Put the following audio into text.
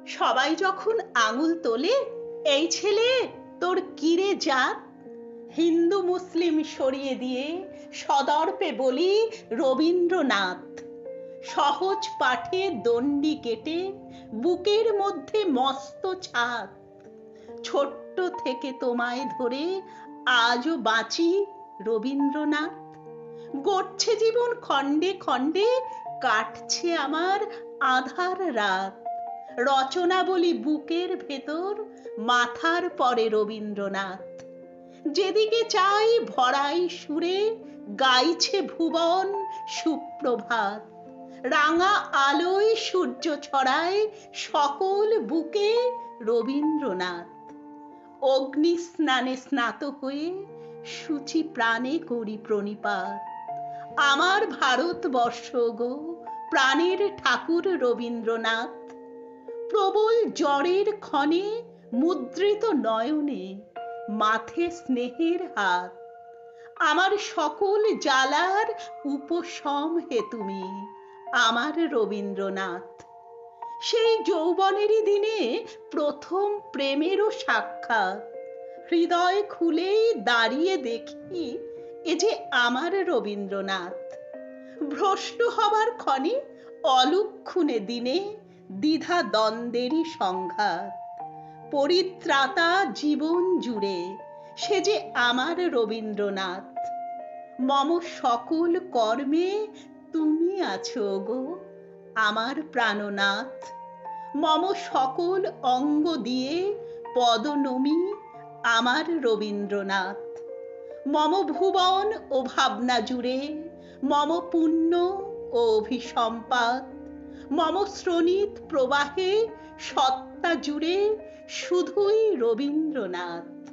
সবাই যখন আঙুল তোলে, এই ছেলে তোর কিরে জাত, হিন্দু মুসলিম সরিয়ে দিয়ে সদর্পে বলি রবীন্দ্রনাথ। সহজ পাঠে দণ্ডি কেটে বুকের মধ্যে মস্ত ছাদ। ছোট্ট থেকে তোমায় ধরে আজও বাঁচি রবীন্দ্রনাথ। গড়ছে জীবন খণ্ডে খণ্ডে, কাটছে আমার আধার রাত। রচনা বলি বুকের ভেতর, মাথার পরে রবীন্দ্রনাথ। যেদিকে চাই ভরাই সুরে গাইছে ভুবন সুপ্রভাত। রাঙা আলোয় সূর্য ছড়ায় সকল বুকে রবীন্দ্রনাথ। অগ্নি স্নানে স্নাত হয়ে সূচি প্রাণে করি প্রণিপাত। আমার ভারতবর্ষ গো, প্রাণের ঠাকুর রবীন্দ্রনাথ। প্রবল জ্বরের ক্ষণে মুদ্রিত নয়নে মাথে স্নেহের হাত। আমার সকল জ্বালার উপশম হে তুমি, আমার রবীন্দ্রনাথ। সেই যৌবনেরই দিনে প্রথম প্রেমেরও সাক্ষাৎ। হৃদয় খুলেই দাঁড়িয়ে দেখি, এ যে আমার রবীন্দ্রনাথ। ভ্রষ্ট হবার ক্ষণে অলক্ষণে দিনে দ্বিধা দ্বন্দ্বেরই সংঘাত। পরিত্রাতা জীবন জুড়ে সে যে আমার রবীন্দ্রনাথ। মম সকল কর্মে তুমি আছো গো, আমার প্রাণনাথ। মম সকল অঙ্গ দিয়ে পদ নমি আমার রবীন্দ্রনাথ। মম ভুবন ও ভাবনা জুড়ে, মম পুণ্য ও অভিসম্পাত। মম শ্রোণিত প্রবাহে সত্তা জুড়ে শুধুই রবীন্দ্রনাথ।